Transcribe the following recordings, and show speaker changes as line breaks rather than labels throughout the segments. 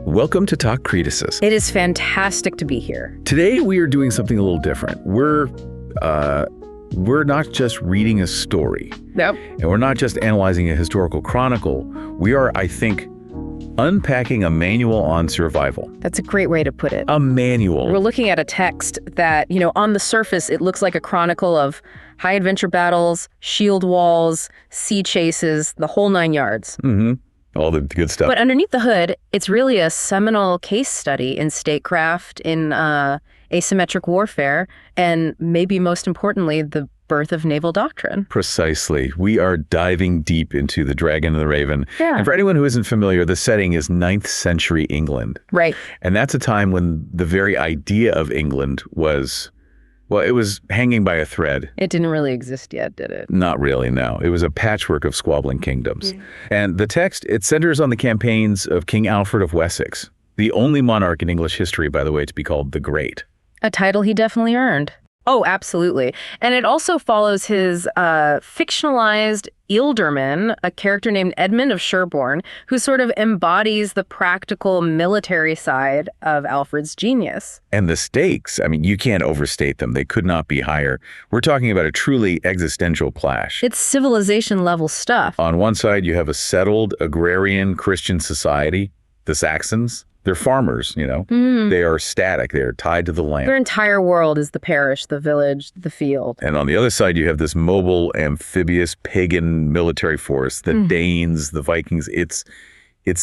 Welcome to Talk Creticis.
It is fantastic to be here.
Today we are doing something a little different. We're not just reading a story.
Nope.
And we're not just analyzing a historical chronicle. We are, I think, unpacking a manual on survival.
That's a great way to put it.
A manual.
We're looking at a text that, on the surface, it looks like a chronicle of high adventure battles, shield walls, sea chases, the whole 9 yards.
Mm-hmm. All the good stuff.
But underneath the hood, it's really a seminal case study in statecraft, in asymmetric warfare, and maybe most importantly, the birth of naval doctrine.
Precisely. We are diving deep into the Dragon and the Raven.
Yeah.
And for anyone who isn't familiar, the setting is 9th century England.
Right.
And that's a time when the very idea of England was, well, it was hanging by a thread.
It didn't really exist yet, did it?
Not really, no. It was a patchwork of squabbling kingdoms. And the text, it centers on the campaigns of King Alfred of Wessex, the only monarch in English history, by the way, to be called the Great.
A title he definitely earned. Oh, absolutely. And it also follows his fictionalized ealdorman, a character named Edmund of Sherborn, who sort of embodies the practical military side of Alfred's genius.
And the stakes, I mean, you can't overstate them. They could not be higher. We're talking about a truly existential clash.
It's civilization-level stuff.
On one side, you have a settled agrarian Christian society, the Saxons. They're farmers, They are static. They're tied to the land.
Their entire world is the parish, the village, the field.
And on the other side, you have this mobile, amphibious, pagan military force, the Danes, the Vikings. It's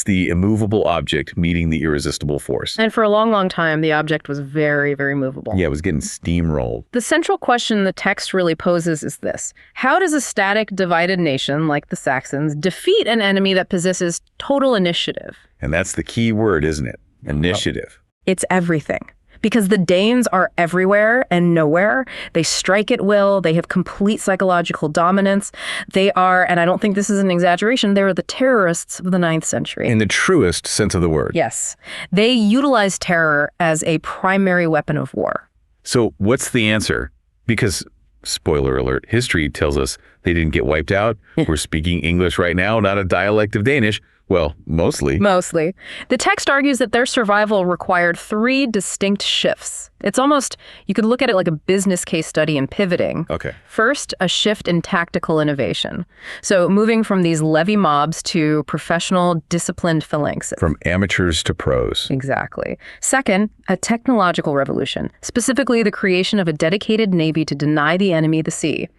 the immovable object meeting the irresistible force.
And for a long, long time, the object was very, very movable.
Yeah, it was getting steamrolled.
The central question the text really poses is this: how does a static, divided nation like the Saxons defeat an enemy that possesses total initiative?
And that's the key word, isn't it? Initiative.
It's everything. Because the Danes are everywhere and nowhere. They strike at will. They have complete psychological dominance. They are, and I don't think this is an exaggeration, they are the terrorists of the 9th century.
In the truest sense of the word.
Yes. They utilize terror as a primary weapon of war.
So what's the answer? Because, spoiler alert, history tells us they didn't get wiped out. We're speaking English right now, not a dialect of Danish. Well, mostly.
Mostly. The text argues that their survival required 3 distinct shifts. It's almost, you could look at it like a business case study in pivoting.
Okay.
First, a shift in tactical innovation. So moving from these levy mobs to professional, disciplined phalanxes.
From amateurs to pros.
Exactly. Second, a technological revolution, specifically the creation of a dedicated navy to deny the enemy the sea.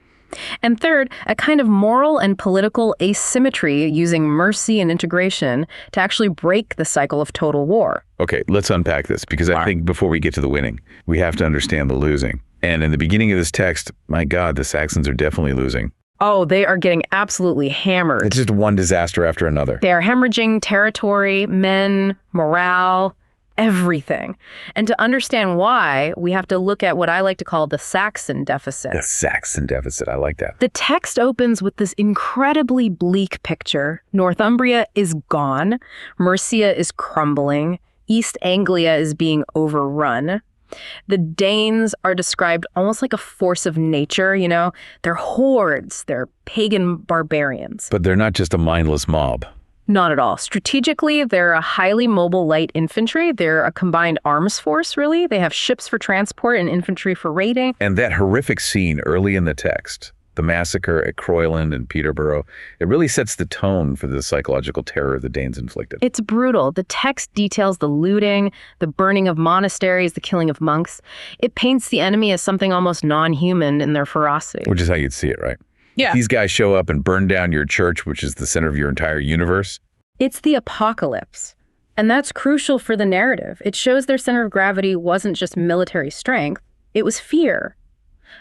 And third, a kind of moral and political asymmetry using mercy and integration to actually break the cycle of total war.
Okay, let's unpack this, because I think before we get to the winning, we have to understand the losing. And in the beginning of this text, my God, the Saxons are definitely losing.
Oh, they are getting absolutely hammered.
It's just one disaster after another.
They are hemorrhaging territory, men, morale, everything. And to understand why, we have to look at what I like to call the Saxon deficit.
The Saxon deficit, I like that.
The text opens with this incredibly bleak picture. Northumbria is gone. Mercia is crumbling. East Anglia is being overrun. The Danes are described almost like a force of nature, They're hordes. They're pagan barbarians.
But they're not just a mindless mob.
Not at all. Strategically, they're a highly mobile light infantry. They're a combined arms force, really. They have ships for transport and infantry for raiding.
And that horrific scene early in the text, the massacre at Croyland and Peterborough, it really sets the tone for the psychological terror the Danes inflicted.
It's brutal. The text details the looting, the burning of monasteries, the killing of monks. It paints the enemy as something almost non-human in their ferocity.
Which is how you'd see it, right?
Yeah.
These guys show up and burn down your church, which is the center of your entire universe.
It's the apocalypse. And that's crucial for the narrative. It shows their center of gravity wasn't just military strength, it was fear.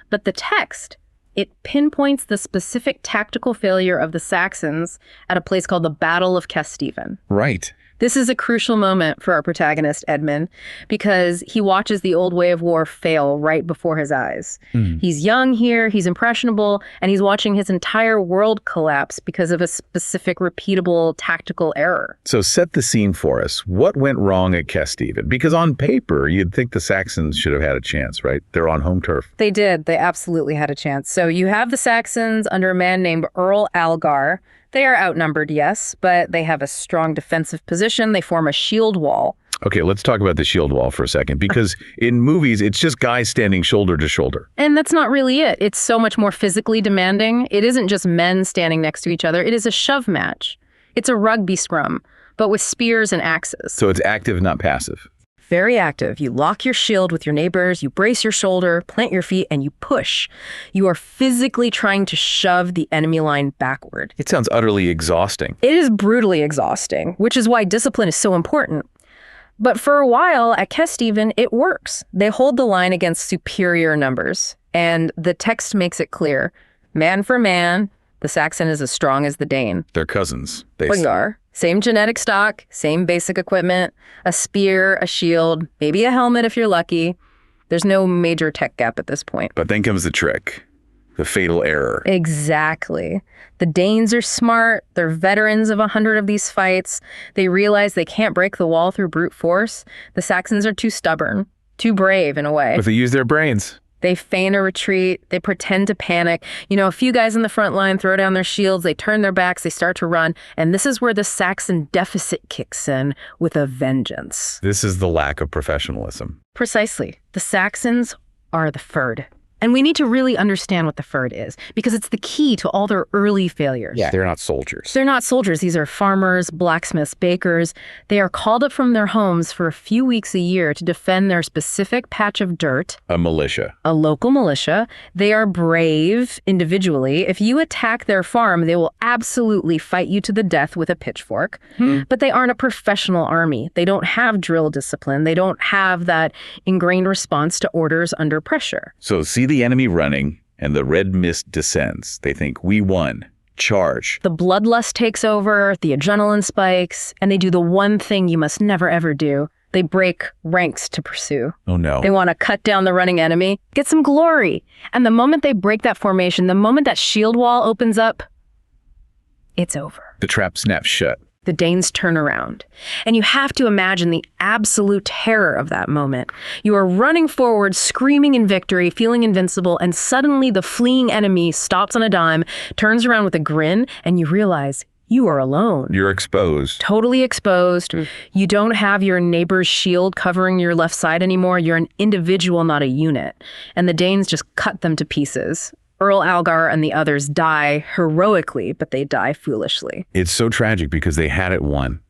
But the text, it pinpoints the specific tactical failure of the Saxons at a place called the Battle of Kesteven.
Right.
This is a crucial moment for our protagonist, Edmund, because he watches the old way of war fail right before his eyes. He's young here, he's impressionable, and he's watching his entire world collapse because of a specific, repeatable tactical error.
So set the scene for us. What went wrong at Kesteven? Because on paper, you'd think the Saxons should have had a chance, right? They're on home turf.
They did. They absolutely had a chance. So you have the Saxons under a man named Earl Algar. They are outnumbered, yes, but they have a strong defensive position. They form a shield wall.
Okay, let's talk about the shield wall for a second, because in movies, it's just guys standing shoulder to shoulder.
And that's not really it. It's so much more physically demanding. It isn't just men standing next to each other. It is a shove match. It's a rugby scrum, but with spears and axes.
So it's active, not passive.
Very active. You lock your shield with your neighbors, you brace your shoulder, plant your feet, and you push. You are physically trying to shove the enemy line backward.
It sounds utterly exhausting.
It is brutally exhausting, which is why discipline is so important. But for a while, at Kesteven, it works. They hold the line against superior numbers. And the text makes it clear. Man for man, the Saxon is as strong as the Dane.
They're cousins. They
are. Same genetic stock, same basic equipment, a spear, a shield, maybe a helmet if you're lucky. There's no major tech gap at this point.
But then comes the trick, the fatal error.
Exactly. The Danes are smart. They're veterans of 100 of these fights. They realize they can't break the wall through brute force. The Saxons are too stubborn, too brave in a way.
But they use their brains.
They feign a retreat. They pretend to panic. You know, a few guys in the front line throw down their shields. They turn their backs. They start to run. And this is where the Saxon deficit kicks in with a vengeance.
This is the lack of professionalism.
Precisely. The Saxons are the Fyrd. And we need to really understand what the Fyrd is, because it's the key to all their early failures.
Yeah, they're not soldiers.
They're not soldiers. These are farmers, blacksmiths, bakers. They are called up from their homes for a few weeks a year to defend their specific patch of dirt.
A militia.
A local militia. They are brave individually. If you attack their farm, they will absolutely fight you to the death with a pitchfork. But they aren't a professional army. They don't have drill discipline. They don't have that ingrained response to orders under pressure.
So see the enemy running, and the red mist descends. They think, we won. Charge.
The bloodlust takes over, the adrenaline spikes, and they do the one thing you must never ever do. They break ranks to pursue.
Oh no.
They want to cut down the running enemy, get some glory. And the moment they break that formation, the moment that shield wall opens up, it's over.
The trap snaps shut.
The Danes turn around. And you have to imagine the absolute terror of that moment. You are running forward, screaming in victory, feeling invincible, and suddenly the fleeing enemy stops on a dime, turns around with a grin, and you realize you are alone.
You're exposed.
Totally exposed. You don't have your neighbor's shield covering your left side anymore. You're an individual, not a unit. And the Danes just cut them to pieces. Earl Algar and the others die heroically, but they die foolishly.
It's so tragic because they had it won.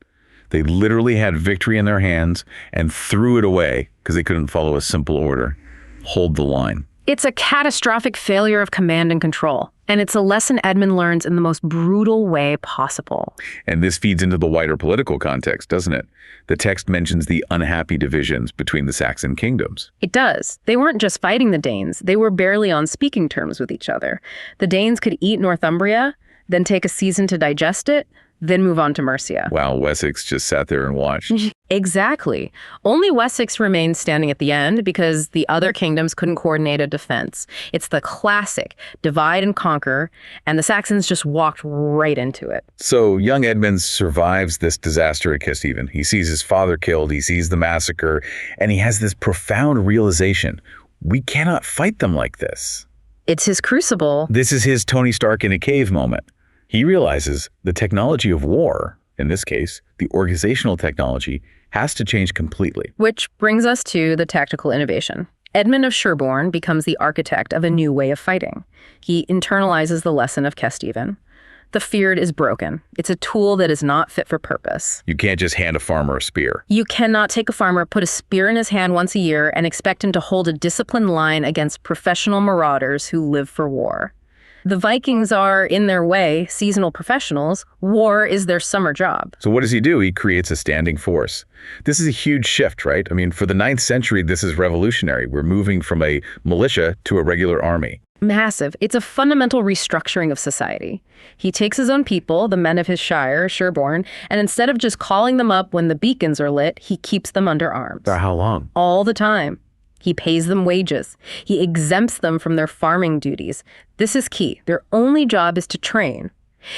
They literally had victory in their hands and threw it away because they couldn't follow a simple order. Hold the line.
It's a catastrophic failure of command and control, and it's a lesson Edmund learns in the most brutal way possible.
And this feeds into the wider political context, doesn't it? The text mentions the unhappy divisions between the Saxon kingdoms.
It does. They weren't just fighting the Danes. They were barely on speaking terms with each other. The Danes could eat Northumbria, then take a season to digest it, then move on to Mercia.
Wow, Wessex just sat there and watched.
Exactly. Only Wessex remained standing at the end because the other kingdoms couldn't coordinate a defense. It's the classic divide and conquer, and the Saxons just walked right into it.
So young Edmund survives this disaster at Kesteven. He sees his father killed, he sees the massacre, and he has this profound realization. We cannot fight them like this.
It's his crucible.
This is his Tony Stark in a cave moment. He realizes the technology of war, in this case, the organizational technology, has to change completely.
Which brings us to the tactical innovation. Edmund of Sherborn becomes the architect of a new way of fighting. He internalizes the lesson of Kesteven. The Fyrd is broken. It's a tool that is not fit for purpose.
You can't just hand a farmer a spear.
You cannot take a farmer, put a spear in his hand once a year, and expect him to hold a disciplined line against professional marauders who live for war. The Vikings are, in their way, seasonal professionals. War is their summer job.
So what does he do? He creates a standing force. This is a huge shift, right? I mean, for the 9th century, this is revolutionary. We're moving from a militia to a regular army.
Massive. It's a fundamental restructuring of society. He takes his own people, the men of his shire, Sherborn, and instead of just calling them up when the beacons are lit, he keeps them under arms.
For how long?
All the time. He pays them wages. He exempts them from their farming duties. This is key. Their only job is to train.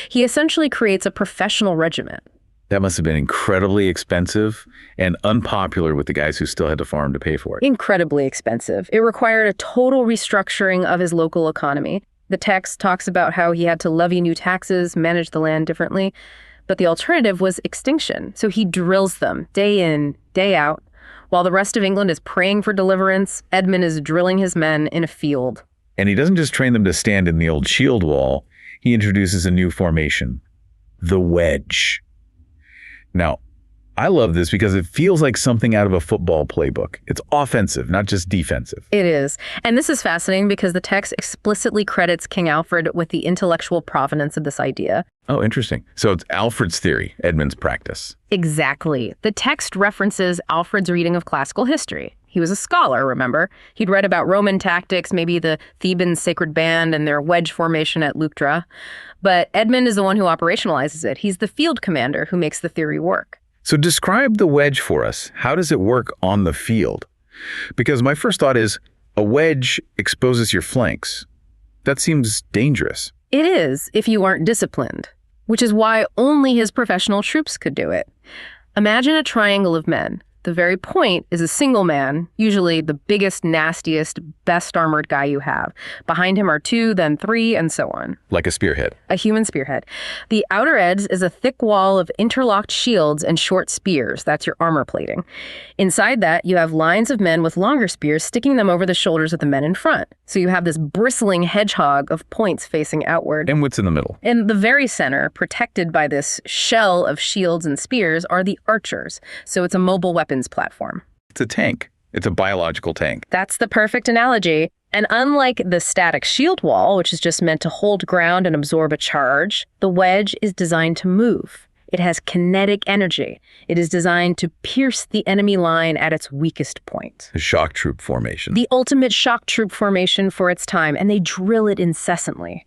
He essentially creates a professional regiment.
That must have been incredibly expensive and unpopular with the guys who still had to farm to pay for it.
Incredibly expensive. It required a total restructuring of his local economy. The text talks about how he had to levy new taxes, manage the land differently, but the alternative was extinction. So he drills them day in, day out. While the rest of England is praying for deliverance, Edmund is drilling his men in a field.
And he doesn't just train them to stand in the old shield wall, he introduces a new formation, the wedge. Now, I love this because it feels like something out of a football playbook. It's offensive, not just defensive.
It is. And this is fascinating because the text explicitly credits King Alfred with the intellectual provenance of this idea.
Oh, interesting. So it's Alfred's theory, Edmund's practice.
Exactly. The text references Alfred's reading of classical history. He was a scholar, remember? He'd read about Roman tactics, maybe the Theban sacred band and their wedge formation at Leuctra. But Edmund is the one who operationalizes it. He's the field commander who makes the theory work.
So describe the wedge for us. How does it work on the field? Because my first thought is, a wedge exposes your flanks. That seems dangerous.
It is, if you aren't disciplined, which is why only his professional troops could do it. Imagine a triangle of men. The very point is a single man, usually the biggest, nastiest, best armored guy you have. Behind him are 2, then 3, and so on.
Like a spearhead.
A human spearhead. The outer edge is a thick wall of interlocked shields and short spears. That's your armor plating. Inside that, you have lines of men with longer spears sticking them over the shoulders of the men in front. So you have this bristling hedgehog of points facing outward.
And what's in the middle?
In the very center, protected by this shell of shields and spears, are the archers. So it's a mobile weapons platform.
It's a tank. It's a biological tank.
That's the perfect analogy. And unlike the static shield wall, which is just meant to hold ground and absorb a charge, the wedge is designed to move. It has kinetic energy. It is designed to pierce the enemy line at its weakest point.
The shock troop formation.
The ultimate shock troop formation for its time, and they drill it incessantly.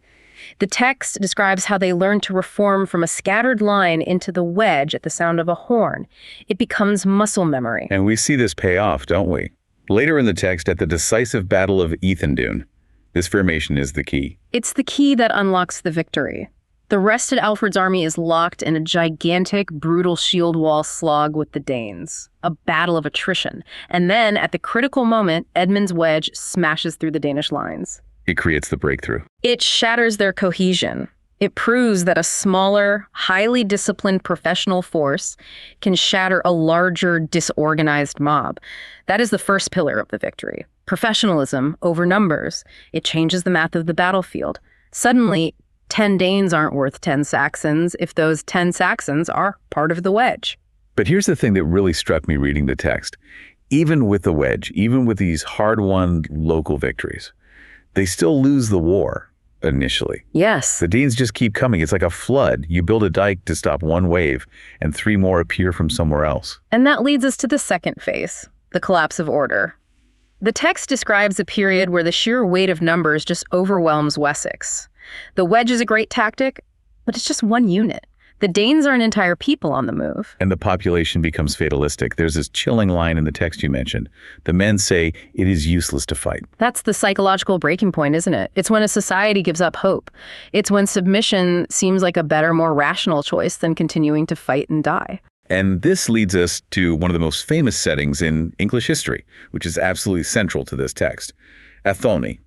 The text describes how they learn to reform from a scattered line into the wedge at the sound of a horn. It becomes muscle memory.
And we see this pay off, don't we? Later in the text, at the decisive Battle of Ethandune, this formation is the key.
It's the key that unlocks the victory. The rest of Alfred's army is locked in a gigantic, brutal shield wall slog with the Danes. A battle of attrition. And then, at the critical moment, Edmund's wedge smashes through the Danish lines.
It creates the breakthrough.
It shatters their cohesion. It proves that a smaller, highly disciplined professional force can shatter a larger, disorganized mob. That is the first pillar of the victory. Professionalism over numbers. It changes the math of the battlefield. Suddenly, 10 Danes aren't worth 10 Saxons if those 10 Saxons are part of the wedge.
But here's the thing that really struck me reading the text. Even with the wedge, even with these hard-won local victories, they still lose the war initially.
Yes.
The Danes just keep coming. It's like a flood. You build a dike to stop one wave, and 3 more appear from somewhere else.
And that leads us to the second phase, the collapse of order. The text describes a period where the sheer weight of numbers just overwhelms Wessex. The wedge is a great tactic, but it's just one unit. The Danes are an entire people on the move.
And the population becomes fatalistic. There's this chilling line in the text you mentioned. The men say it is useless to fight.
That's the psychological breaking point, isn't it? It's when a society gives up hope. It's when submission seems like a better, more rational choice than continuing to fight and die.
And this leads us to one of the most famous settings in English history, which is absolutely central to this text. Athelney,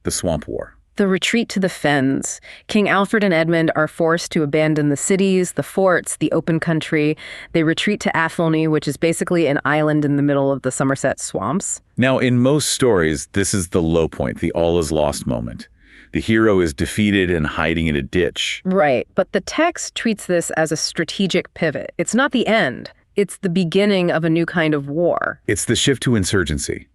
the Swamp War.
The retreat to the fens. King Alfred and Edmund are forced to abandon the cities, the forts, the open country. They retreat to Athelney, which is basically an island in the middle of the Somerset swamps.
Now, in most stories, this is the low point, the all is lost moment. The hero is defeated and hiding in a ditch.
Right, but the text treats this as a strategic pivot. It's not the end. It's the beginning of a new kind of war.
It's the shift to insurgency.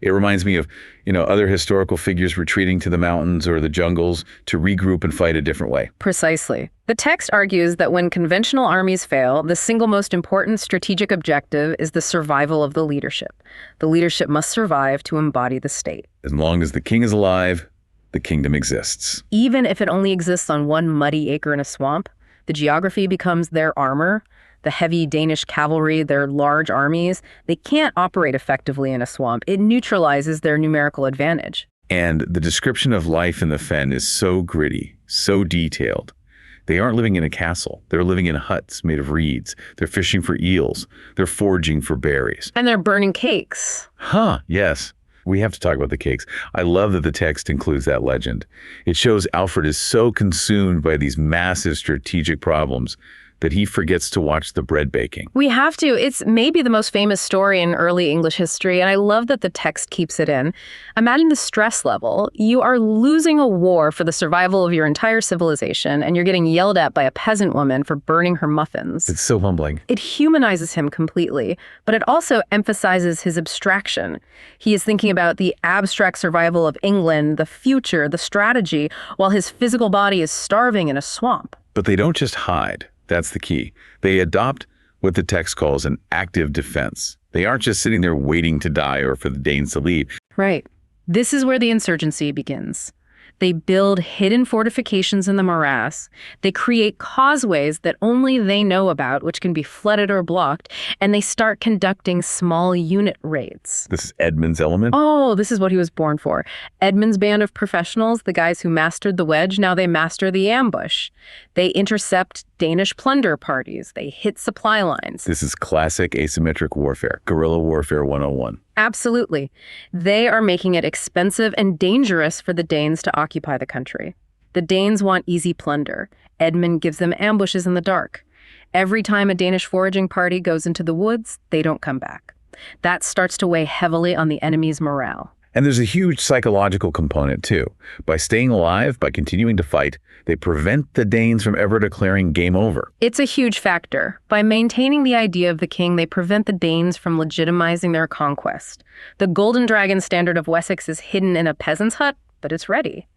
It reminds me of, other historical figures retreating to the mountains or the jungles to regroup and fight a different way.
Precisely. The text argues that when conventional armies fail, the single most important strategic objective is the survival of the leadership. The leadership must survive to embody the state.
As long as the king is alive, the kingdom exists.
Even if it only exists on one muddy acre in a swamp, the geography becomes their armor. The heavy Danish cavalry, their large armies, they can't operate effectively in a swamp. It neutralizes their numerical advantage.
And the description of life in the fen is so gritty, so detailed. They aren't living in a castle. They're living in huts made of reeds. They're fishing for eels. They're foraging for berries.
And they're burning cakes.
Yes. We have to talk about the cakes. I love that the text includes that legend. It shows Alfred is so consumed by these massive strategic problems that he forgets to watch the bread baking.
We have to. It's maybe the most famous story in early English history, and I love that the text keeps it in. Imagine the stress level. You are losing a war for the survival of your entire civilization, and you're getting yelled at by a peasant woman for burning her muffins.
It's so humbling.
It humanizes him completely, but it also emphasizes his abstraction. He is thinking about the abstract survival of England, the future, the strategy, while his physical body is starving in a swamp.
But they don't just hide. That's the key. They adopt what the text calls an active defense. They aren't just sitting there waiting to die or for the Danes to leave.
Right. This is where the insurgency begins. They build hidden fortifications in the morass. They create causeways that only they know about, which can be flooded or blocked, and they start conducting small unit raids.
This is Edmund's element?
Oh, this is what he was born for. Edmund's band of professionals, the guys who mastered the wedge, now they master the ambush. They intercept Danish plunder parties. They hit supply lines.
This is classic asymmetric warfare, guerrilla warfare 101.
Absolutely. They are making it expensive and dangerous for the Danes to occupy the country. The Danes want easy plunder. Edmund gives them ambushes in the dark. Every time a Danish foraging party goes into the woods, they don't come back. That starts to weigh heavily on the enemy's morale.
And there's a huge psychological component, too. By staying alive, by continuing to fight, they prevent the Danes from ever declaring game over.
It's a huge factor. By maintaining the idea of the king, they prevent the Danes from legitimizing their conquest. The Golden Dragon standard of Wessex is hidden in a peasant's hut, but it's ready.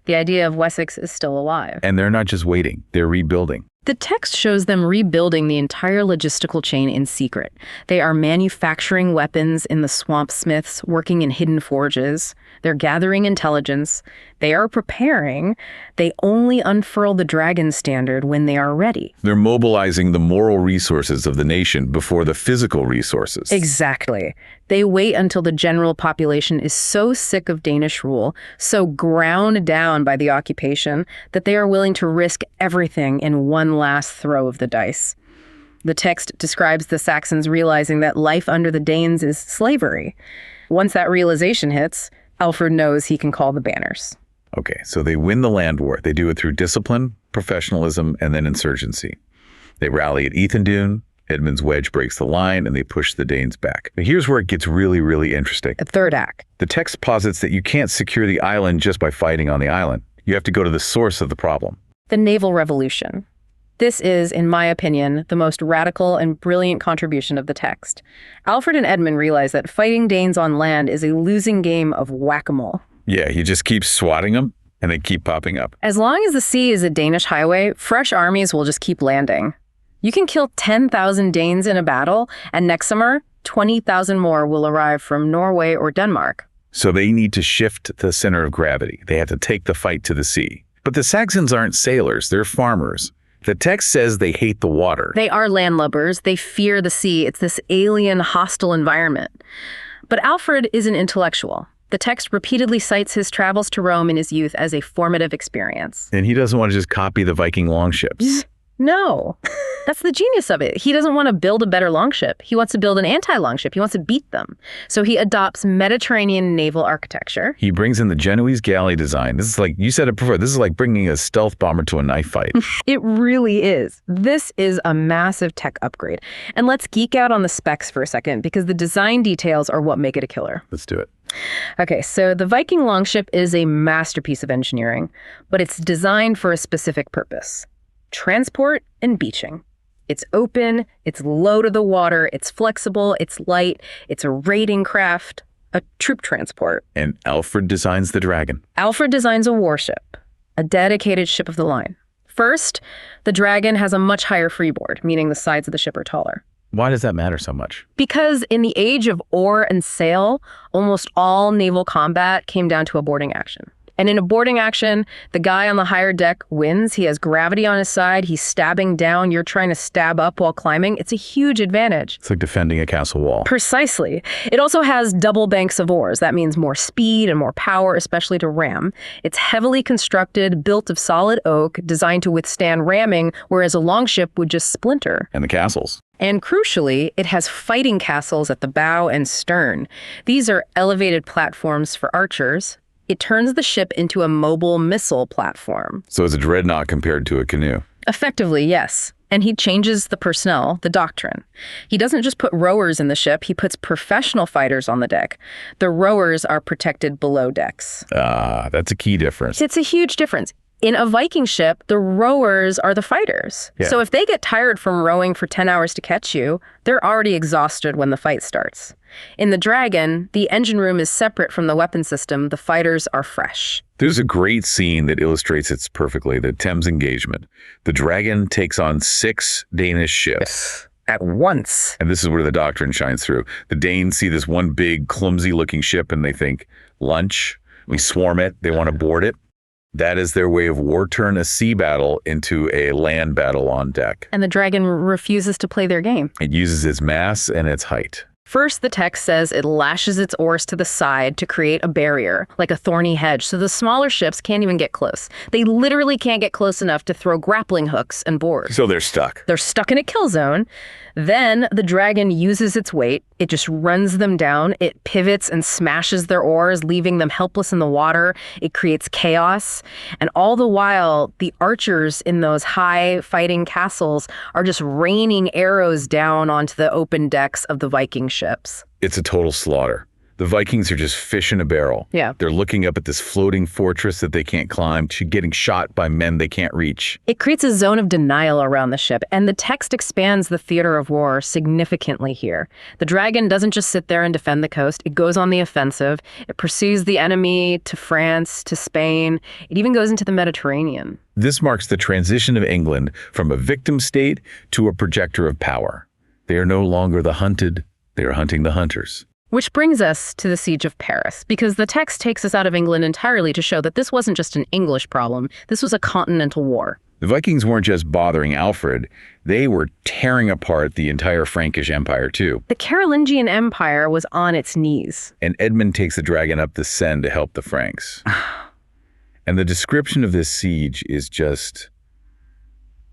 The idea of Wessex is still alive.
And they're not just waiting, they're rebuilding.
The text shows them rebuilding the entire logistical chain in secret. They are manufacturing weapons in the swamp smiths, working in hidden forges. They're gathering intelligence. They are preparing. They only unfurl the dragon standard when they are ready.
They're mobilizing the moral resources of the nation before the physical resources.
Exactly. They wait until the general population is so sick of Danish rule, so ground down by the occupation, that they are willing to risk everything in one last throw of the dice. The text describes the Saxons realizing that life under the Danes is slavery. Once that realization hits, Alfred knows he can call the banners.
Okay, so they win the land war. They do it through discipline, professionalism, and then insurgency. They rally at Ethandune. Edmund's wedge breaks the line, and they push the Danes back. Now, here's where it gets really, really interesting.
A third act.
The text posits that you can't secure the island just by fighting on the island. You have to go to the source of the problem.
The naval revolution. This is, in my opinion, the most radical and brilliant contribution of the text. Alfred and Edmund realize that fighting Danes on land is a losing game of whack-a-mole.
Yeah, you just keep swatting them, and they keep popping up.
As long as the sea is a Danish highway, fresh armies will just keep landing. You can kill 10,000 Danes in a battle, and next summer, 20,000 more will arrive from Norway or Denmark.
So they need to shift the center of gravity. They have to take the fight to the sea. But the Saxons aren't sailors, they're farmers. The text says they hate the water.
They are landlubbers. They fear the sea. It's this alien, hostile environment. But Alfred is an intellectual. The text repeatedly cites his travels to Rome in his youth as a formative experience.
And he doesn't want to just copy the Viking longships.
No. That's the genius of it. He doesn't want to build a better longship. He wants to build an anti-longship. He wants to beat them. So he adopts Mediterranean naval architecture.
He brings in the Genoese galley design. This is like, you said it before, this is like bringing a stealth bomber to a knife fight.
It really is. This is a massive tech upgrade. And let's geek out on the specs for a second, because the design details are what make it a killer.
Let's do it.
Okay, so the Viking longship is a masterpiece of engineering, but it's designed for a specific purpose: transport and beaching. It's open, it's low to the water, it's flexible, it's light, it's a raiding craft, a troop transport.
And Alfred designs the dragon.
Alfred designs a warship, a dedicated ship of the line. First, the dragon has a much higher freeboard, meaning the sides of the ship are taller.
Why does that matter so much?
Because in the age of oar and sail, almost all naval combat came down to a boarding action. And in a boarding action, the guy on the higher deck wins. He has gravity on his side. He's stabbing down. You're trying to stab up while climbing. It's a huge advantage.
It's like defending a castle wall.
Precisely. It also has double banks of oars. That means more speed and more power, especially to ram. It's heavily constructed, built of solid oak, designed to withstand ramming, whereas a longship would just splinter.
And the castles.
And crucially, it has fighting castles at the bow and stern. These are elevated platforms for archers. It turns the ship into a mobile missile platform.
So it's a dreadnought compared to a canoe.
Effectively, yes. And he changes the personnel, the doctrine. He doesn't just put rowers in the ship, he puts professional fighters on the deck. The rowers are protected below decks.
That's a key difference.
It's a huge difference. In a Viking ship, the rowers are the fighters.
Yeah.
So if they get tired from rowing for 10 hours to catch you, they're already exhausted when the fight starts. In the Dragon, the engine room is separate from the weapon system. The fighters are fresh.
There's a great scene that illustrates it perfectly, the Thames engagement. The Dragon takes on 6 Danish ships.
At once.
And this is where the doctrine shines through. The Danes see this one big, clumsy-looking ship and they think, lunch, we swarm it, they want to board it. That is their way of war-turn a sea battle into a land battle on deck.
And the Dragon refuses to play their game.
It uses its mass and its height.
First, the text says it lashes its oars to the side to create a barrier, like a thorny hedge, so the smaller ships can't even get close. They literally can't get close enough to throw grappling hooks and board.
So they're stuck.
They're stuck in a kill zone. Then the Dragon uses its weight. It just runs them down. It pivots and smashes their oars, leaving them helpless in the water. It creates chaos. And all the while, the archers in those high fighting castles are just raining arrows down onto the open decks of the Viking ships.
It's a total slaughter. The Vikings are just fish in a barrel.
Yeah.
They're looking up at this floating fortress that they can't climb, getting shot by men they can't reach.
It creates a zone of denial around the ship, and the text expands the theater of war significantly here. The Dragon doesn't just sit there and defend the coast. It goes on the offensive. It pursues the enemy to France, to Spain. It even goes into the Mediterranean.
This marks the transition of England from a victim state to a projector of power. They are no longer the hunted. They are hunting the hunters.
Which brings us to the Siege of Paris, because the text takes us out of England entirely to show that this wasn't just an English problem, this was a continental war.
The Vikings weren't just bothering Alfred, they were tearing apart the entire Frankish Empire too.
The Carolingian Empire was on its knees.
And Edmund takes the Dragon up the Seine to help the Franks. And the description of this siege is just,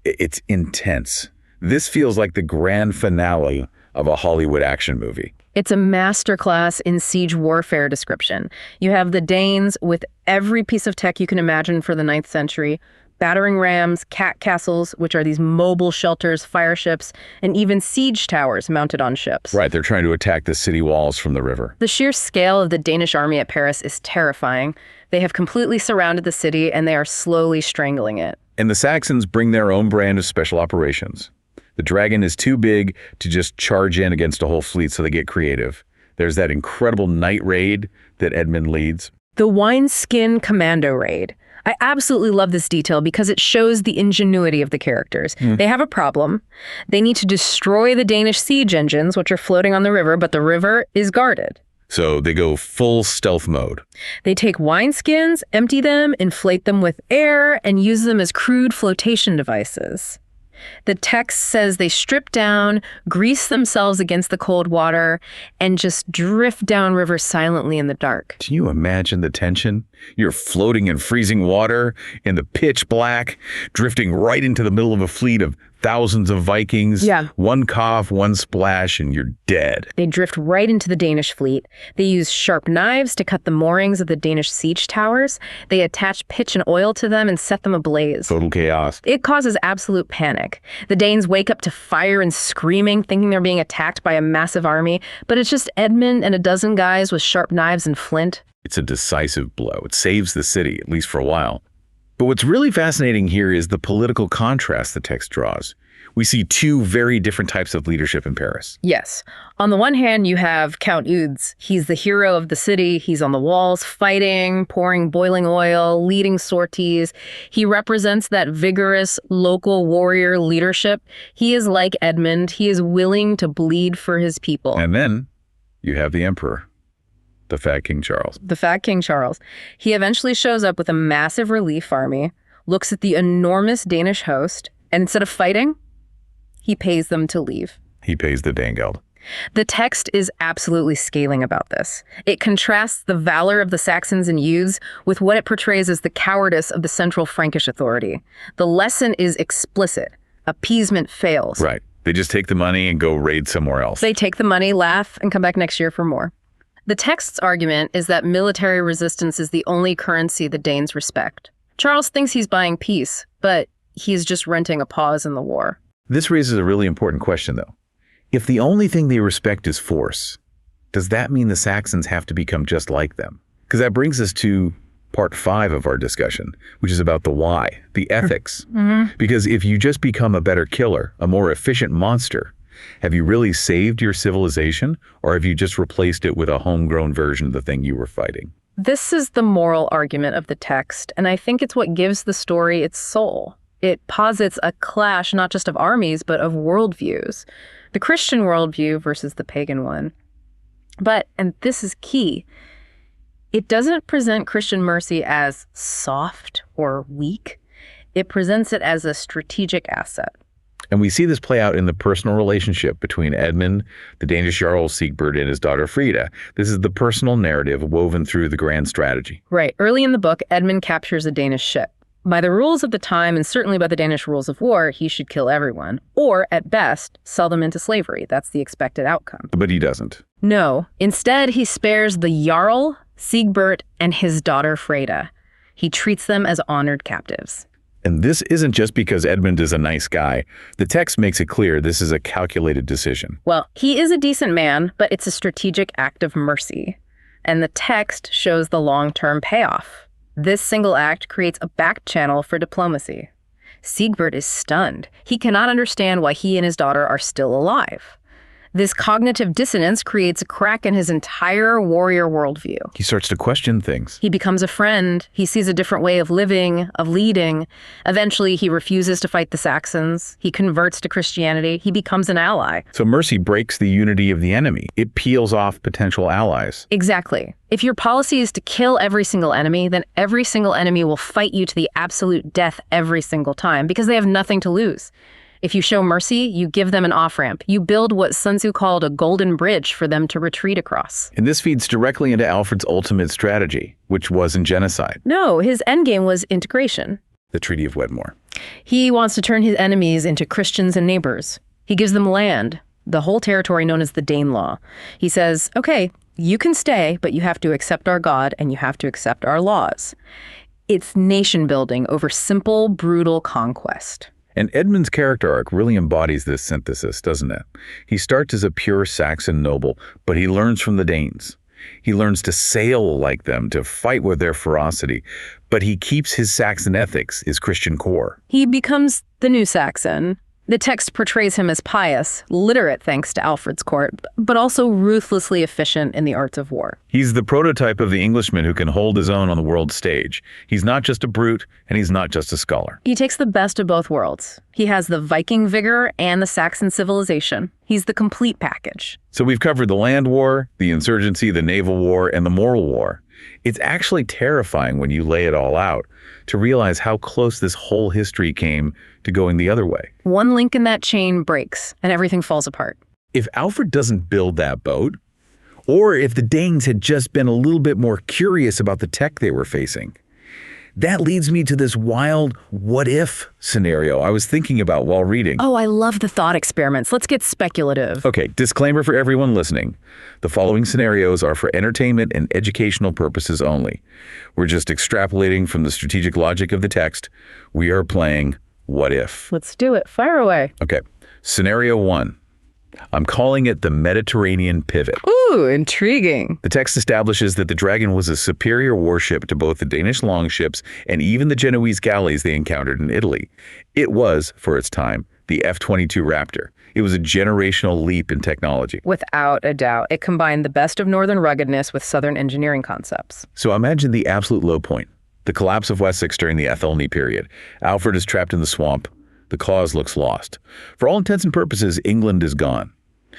it's intense. This feels like the grand finale of a Hollywood action movie.
It's a masterclass in siege warfare description. You have the Danes with every piece of tech you can imagine for the 9th century, battering rams, cat castles, which are these mobile shelters, fire ships, and even siege towers mounted on ships.
Right, they're trying to attack the city walls from the river.
The sheer scale of the Danish army at Paris is terrifying. They have completely surrounded the city, and they are slowly strangling it.
And the Saxons bring their own brand of special operations. The Dragon is too big to just charge in against a whole fleet, so they get creative. There's that incredible night raid that Edmund leads.
The wineskin commando raid. I absolutely love this detail because it shows the ingenuity of the characters. They have a problem. They need to destroy the Danish siege engines, which are floating on the river, but the river is guarded.
So they go full stealth mode.
They take wineskins, empty them, inflate them with air, and use them as crude flotation devices. The text says they strip down, grease themselves against the cold water, and just drift downriver silently in the dark.
Can you imagine the tension? You're floating in freezing water in the pitch black, drifting right into the middle of a fleet of thousands of Vikings.
Yeah.
One cough, one splash, and you're dead.
They drift right into the Danish fleet. They use sharp knives to cut the moorings of the Danish siege towers. They attach pitch and oil to them and set them ablaze.
Total chaos.
It causes absolute panic. The Danes wake up to fire and screaming, thinking they're being attacked by a massive army, but it's just Edmund and a dozen guys with sharp knives and flint.
It's a decisive blow. It saves the city, at least for a while. But what's really fascinating here is the political contrast the text draws. We see two very different types of leadership in Paris.
Yes. On the one hand, you have Count Eudes. He's the hero of the city. He's on the walls fighting, pouring boiling oil, leading sorties. He represents that vigorous local warrior leadership. He is like Edmund. He is willing to bleed for his people.
And then you have the emperor. The fat King Charles.
The fat King Charles. He eventually shows up with a massive relief army, looks at the enormous Danish host, and instead of fighting, he pays them to leave.
He pays the Danegeld.
The text is absolutely scathing about this. It contrasts the valor of the Saxons and youths with what it portrays as the cowardice of the central Frankish authority. The lesson is explicit. Appeasement fails.
Right. They just take the money and go raid somewhere else.
They take the money, laugh, and come back next year for more. The text's argument is that military resistance is the only currency the Danes respect. Charles thinks he's buying peace, but he's just renting a pause in the war.
This raises a really important question, though. If the only thing they respect is force, does that mean the Saxons have to become just like them? Because that brings us to part 5 of our discussion, which is about the why, the ethics. Because if you just become a better killer, a more efficient monster, have you really saved your civilization, or have you just replaced it with a homegrown version of the thing you were fighting?
This is the moral argument of the text, and I think it's what gives the story its soul. It posits a clash not just of armies, but of worldviews. The Christian worldview versus the pagan one. But, and this is key, it doesn't present Christian mercy as soft or weak. It presents it as a strategic asset.
And we see this play out in the personal relationship between Edmund, the Danish Jarl Sigebert, and his daughter Frida. This is the personal narrative woven through the grand strategy.
Right. Early in the book, Edmund captures a Danish ship. By the rules of the time, and certainly by the Danish rules of war, he should kill everyone, or, at best, sell them into slavery. That's the expected outcome.
But he doesn't.
No. Instead, he spares the Jarl, Sigebert, and his daughter Frida. He treats them as honored captives.
And this isn't just because Edmund is a nice guy. The text makes it clear this is a calculated decision.
Well, he is a decent man, but it's a strategic act of mercy. And the text shows the long-term payoff. This single act creates a back channel for diplomacy. Sigebert is stunned. He cannot understand why he and his daughter are still alive. This cognitive dissonance creates a crack in his entire warrior worldview.
He starts to question things.
He becomes a friend. He sees a different way of living, of leading. Eventually, he refuses to fight the Saxons. He converts to Christianity. He becomes an ally.
So mercy breaks the unity of the enemy. It peels off potential allies.
Exactly. If your policy is to kill every single enemy, then every single enemy will fight you to the absolute death every single time because they have nothing to lose. If you show mercy, you give them an off-ramp. You build what Sun Tzu called a golden bridge for them to retreat across.
And this feeds directly into Alfred's ultimate strategy, which wasn't genocide.
No, his endgame was integration.
The Treaty of Wedmore.
He wants to turn his enemies into Christians and neighbors. He gives them land, the whole territory known as the Danelaw. He says, okay, you can stay, but you have to accept our God and you have to accept our laws. It's nation building over simple, brutal conquest.
And Edmund's character arc really embodies this synthesis, doesn't it? He starts as a pure Saxon noble, but he learns from the Danes. He learns to sail like them, to fight with their ferocity, but he keeps his Saxon ethics, his Christian core.
He becomes the new Saxon. The text portrays him as pious, literate thanks to Alfred's court, but also ruthlessly efficient in the arts of war.
He's the prototype of the Englishman who can hold his own on the world stage. He's not just a brute, and he's not just a scholar.
He takes the best of both worlds. He has the Viking vigor and the Saxon civilization. He's the complete package.
So we've covered the land war, the insurgency, the naval war, and the moral war. It's actually terrifying when you lay it all out to realize how close this whole history came to going the other way.
One link in that chain breaks, and everything falls apart.
If Alfred doesn't build that boat, or if the Danes had just been a little bit more curious about the tech they were facing, that leads me to this wild what-if scenario I was thinking about while reading.
Oh, I love the thought experiments. Let's get speculative.
Okay, disclaimer for everyone listening. The following scenarios are for entertainment and educational purposes only. We're just extrapolating from the strategic logic of the text. We are playing what if.
Let's do it. Fire away.
Okay, scenario 1. I'm calling it the Mediterranean pivot.
Ooh, intriguing.
The text establishes that the Dragon was a superior warship to both the Danish longships and even the Genoese galleys they encountered in Italy. It was, for its time, the F-22 Raptor. It was a generational leap in technology.
Without a doubt, it combined the best of northern ruggedness with southern engineering concepts.
So imagine the absolute low point, the collapse of Wessex during the Athelney period. Alfred is trapped in the swamp. The cause looks lost. For all intents and purposes, England is gone.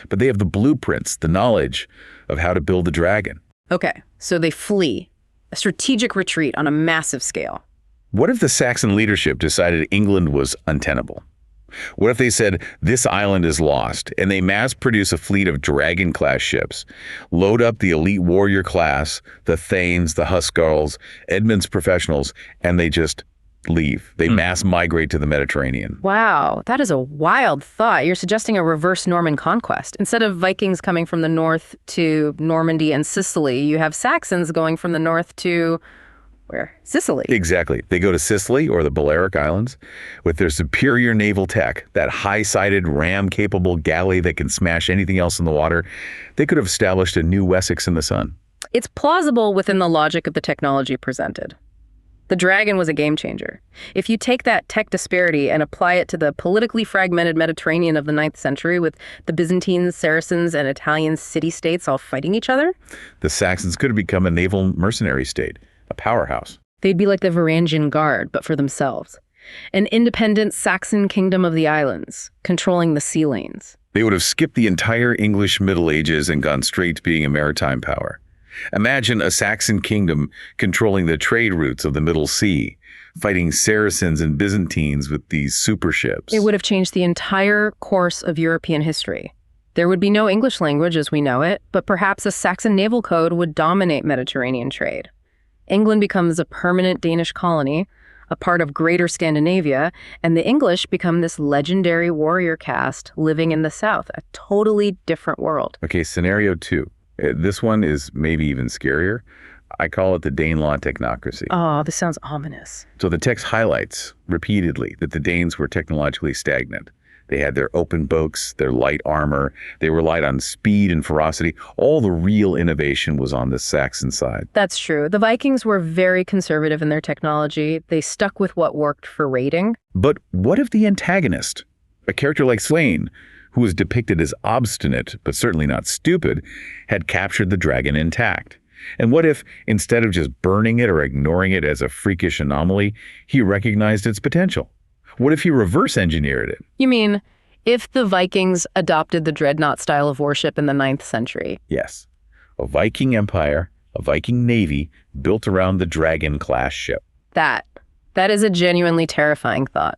But they have the blueprints, the knowledge of how to build the Dragon.
Okay, so they flee. A strategic retreat on a massive scale.
What if the Saxon leadership decided England was untenable? What if they said, this island is lost, and they mass-produce a fleet of dragon-class ships, load up the elite warrior class, the Thanes, the Huscarls, Edmund's professionals, and they just leave. They mass migrate to the Mediterranean.
Wow, that is a wild thought. You're suggesting a reverse Norman conquest. Instead of Vikings coming from the north to Normandy and Sicily, you have Saxons going from the north to... where? Sicily.
Exactly. They go to Sicily or the Balearic Islands with their superior naval tech, that high-sided, ram-capable galley that can smash anything else in the water. They could have established a new Wessex in the sun.
It's plausible within the logic of the technology presented. The dragon was a game changer. If you take that tech disparity and apply it to the politically fragmented Mediterranean of the 9th century with the Byzantines, Saracens, and Italian city-states all fighting each other,
the Saxons could have become a naval mercenary state, a powerhouse.
they'd be like the Varangian Guard, but for themselves. An independent Saxon kingdom of the islands, controlling the sea lanes.
They would have skipped the entire English Middle Ages and gone straight to being a maritime power. Imagine a Saxon kingdom controlling the trade routes of the Middle Sea, fighting Saracens and Byzantines with these super ships.
It would have changed the entire course of European history. There would be no English language as we know it, but perhaps a Saxon naval code would dominate Mediterranean trade. England becomes a permanent Danish colony, a part of Greater Scandinavia, and the English become this legendary warrior caste living in the south, a totally different world.
Okay, scenario 2. This one is maybe even scarier. I call it the Danelaw technocracy.
Oh, this sounds ominous.
So the text highlights repeatedly that the Danes were technologically stagnant. They had their open boats, their light armor. They relied on speed and ferocity. All the real innovation was on the Saxon side.
That's true. The Vikings were very conservative in their technology. They stuck with what worked for raiding.
But what if the antagonist, a character like Sweyn, who was depicted as obstinate, but certainly not stupid, had captured the dragon intact? And what if, instead of just burning it or ignoring it as a freakish anomaly, he recognized its potential? What if he reverse engineered it?
You mean, if the Vikings adopted the dreadnought style of warship in the 9th century?
Yes. A Viking empire, a Viking navy built around the dragon-class ship.
That is a genuinely terrifying thought.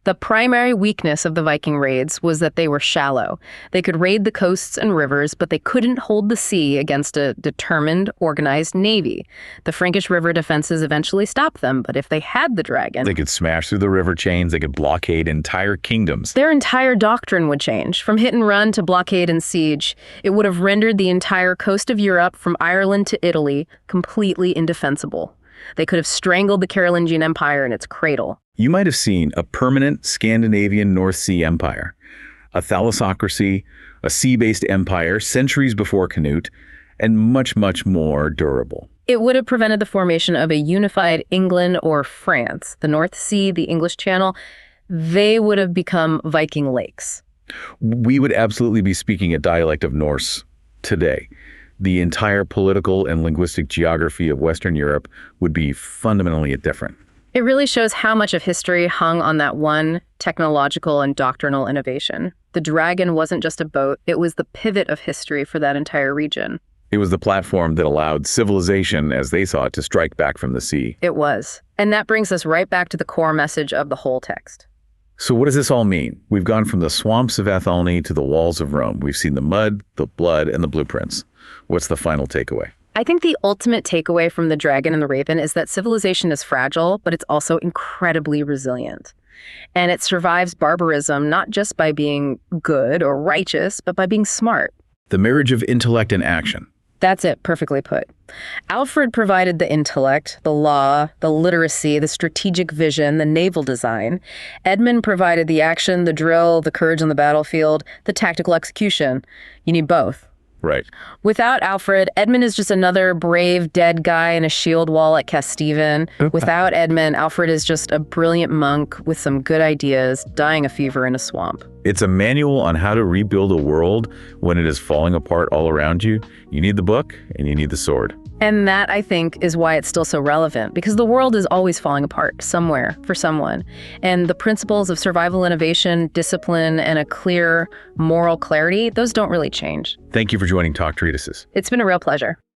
The primary weakness of the Viking raids was that they were shallow. They could raid the coasts and rivers, but they couldn't hold the sea against a determined, organized navy. The Frankish river defenses eventually stopped them, but if they had the dragon...
They could smash through the river chains, they could blockade entire kingdoms.
Their entire doctrine would change. From hit and run to blockade and siege, it would have rendered the entire coast of Europe, from Ireland to Italy, completely indefensible. They could have strangled the Carolingian Empire in its cradle.
You might have seen a permanent Scandinavian North Sea empire, a thalassocracy, a sea-based empire centuries before Canute, and much, much more durable.
It would have prevented the formation of a unified England or France. The North Sea, the English Channel, they would have become Viking lakes.
We would absolutely be speaking a dialect of Norse today. The entire political and linguistic geography of Western Europe would be fundamentally different.
It really shows how much of history hung on that one technological and doctrinal innovation. The dragon wasn't just a boat, it was the pivot of history for that entire region.
It was the platform that allowed civilization, as they saw it, to strike back from the sea.
It was. And that brings us right back to the core message of the whole text.
So what does this all mean? We've gone from the swamps of Athelney to the walls of Rome. We've seen the mud, the blood, and the blueprints. What's the final takeaway?
I think the ultimate takeaway from The Dragon and the Raven is that civilization is fragile, but it's also incredibly resilient. And it survives barbarism not just by being good or righteous, but by being smart.
The marriage of intellect and action.
That's it, perfectly put. Alfred provided the intellect, the law, the literacy, the strategic vision, the naval design. Edmund provided the action, the drill, the courage on the battlefield, the tactical execution. You need both.
Right.
Without Alfred, Edmund is just another brave dead guy in a shield wall at Casteven. Without Edmund, Alfred is just a brilliant monk with some good ideas, dying of fever in a swamp.
It's a manual on how to rebuild a world when it is falling apart all around you. You need the book and you need the sword.
And that, I think, is why it's still so relevant, because the world is always falling apart somewhere for someone. And the principles of survival innovation, discipline, and a clear moral clarity, those don't really change.
Thank you for joining Talk Treatises.
It's been a real pleasure.